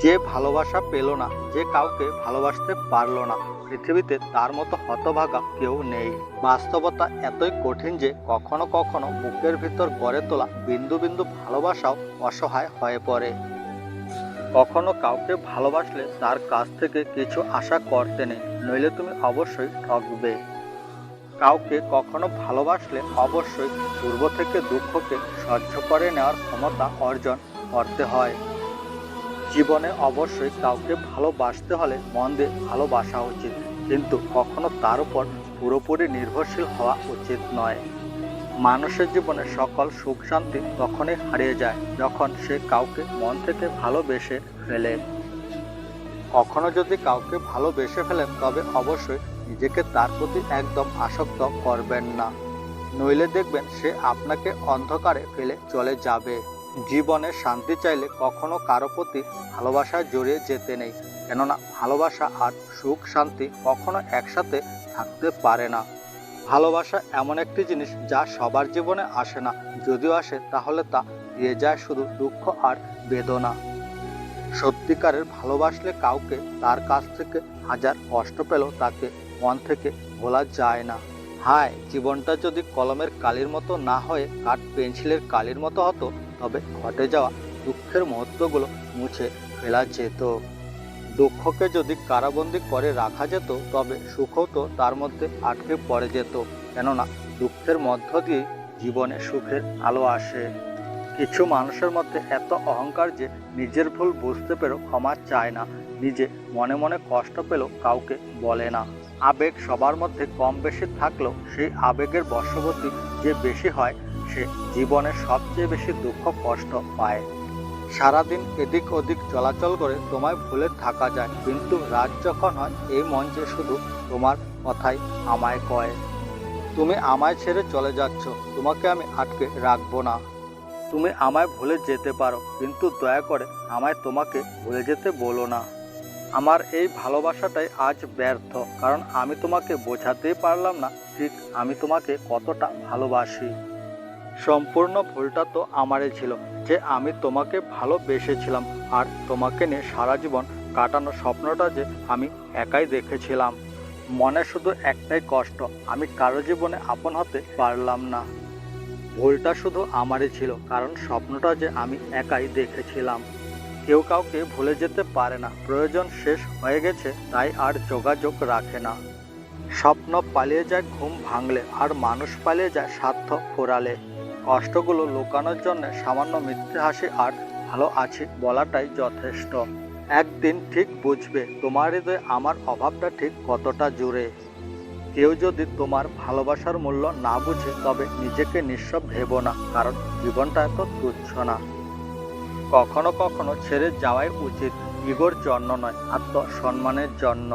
যে ভালোবাসা পেল না, যে কাউকে ভালোবাসতে পারলো না, পৃথিবীতে তার মতো হতভাগা কেউ নেই। বাস্তবতা এতই কঠিন যে কখনো কখনো বুকের ভিতর গড়ে তোলা বিন্দু বিন্দু ভালোবাসাও অসহায় হয়ে পড়ে। কখনো কাউকে ভালোবাসলে তার কাছ থেকে কিছু আশা করতে নেই, নইলে তুমি অবশ্যই ঠকবে। কাউকে কখনো ভালোবাসলে অবশ্যই পূর্ব থেকে দুঃখকে সহ্য করে নেওয়ার ক্ষমতা অর্জন করতে হয়। জীবনে অবশ্যই কাউকে ভালোবাসতে হলে মন দিয়ে ভালোবাসা উচিত, কিন্তু কখনো তার উপর পুরোপুরি নির্ভরশীল হওয়া উচিত নয়। মানুষের জীবনে সকল সুখ শান্তি তখনই হারিয়ে যায় যখন সে কাউকে মন থেকে ভালোবেসে ফেলে। কখনো যদি কাউকে ভালোবেসে ফেলেন তবে অবশ্যই নিজেকে তার প্রতি একদম আসক্ত করবেন না, নইলে দেখবেন সে আপনাকে অন্ধকারে ফেলে চলে যাবে। জীবনে শান্তি চাইলে কখনো কারো প্রতি ভালোবাসায় জড়িয়ে যেতে নেই, কেননা ভালোবাসা আর সুখ শান্তি কখনো একসাথে থাকতে পারে না। ভালোবাসা এমন একটি জিনিস যা সবার জীবনে আসে না, যদিও আসে তাহলে তা দিয়ে যায় শুধু দুঃখ আর বেদনা। সত্যিকারের ভালোবাসলে কাউকে তার কাছ থেকে হাজার কষ্ট পেলেও তাকে মন থেকে ভোলা যায় না। হায়, জীবনটা যদি কলমের কালির মতো না হয়ে কাঠ পেন্সিলের কালির মতো হতো, তবে ঘটে যাওয়া দুঃখের মুহূর্তগুলো মুছে ফেলা যেত। দুঃখকে যদি কারাবন্দি করে রাখা যেত তবে সুখও তো তার মধ্যে আটকে পড়ে যেত, কেননা দুঃখের মধ্য দিয়ে জীবনে সুখের আলো আসে। কিছু মানুষের মধ্যে এত অহংকার যে নিজের ভুল বুঝতে পেরেও ক্ষমা চায় না, নিজে মনে মনে কষ্ট পেলেও কাউকে বলে না। আবেগ সবার মধ্যে কম বেশি থাকলেও সেই আবেগের বশবর্তী যে বেশি হয় সে জীবনে সবচেয়ে বেশি দুঃখ কষ্ট পায়। সারাদিন এদিক ওদিক চলাচল করে তোমায় ভুলে থাকা যায়, কিন্তু রাত যখন হয় এই মন যে শুধু তোমার কথাই আমায় কয়। তুমি আমায় ছেড়ে চলে যাচ্ছ, তোমাকে আমি আটকে রাখবো না। তুমি আমায় ভুলে যেতে পারো, কিন্তু দয়া করে আমায় তোমাকে ভুলে যেতে বলো না। আমার এই ভালোবাসাটাই আজ ব্যর্থ, কারণ আমি তোমাকে বোঝাতেই পারলাম না ঠিক আমি তোমাকে কতটা ভালোবাসি। সম্পূর্ণ ভুলটা তো আমারই ছিল যে আমি তোমাকে ভালোবেসেছিলাম, আর তোমাকে নিয়ে সারা জীবন কাটানোর স্বপ্নটা যে আমি একাই দেখেছিলাম। মনে শুধু একটাই কষ্ট, আমি কারো জীবনে আপন হতে পারলাম না। ভুলটা শুধু আমারই ছিল, কারণ স্বপ্নটা যে আমি একাই দেখেছিলাম। কেউ কাউকে ভুলে যেতে পারে না, প্রয়োজন শেষ হয়ে গেছে তাই আর যোগাযোগ রাখে না। স্বপ্ন পালিয়ে যায় ঘুম ভাঙলে, আর মানুষ পালিয়ে যায় স্বার্থ ফুরালে। কষ্টগুলো লুকানোর জন্য সামান্য মিথ্যে হাসি আর ভালো আছি বলাটাই যথেষ্ট। একদিন ঠিক বুঝবে তোমার হৃদয়ে আমার অভাবটা ঠিক কতটা জুড়ে। কেউ যদি তোমার ভালোবাসার মূল্য না বুঝে তবে নিজেকে নিঃস্ব ভেবো না, কারণ জীবনটা এত তুচ্ছ না। কখনো কখনো ছেড়ে যাওয়াই উচিত, ইগোর জন্য নয়, আত্মসম্মানের জন্য।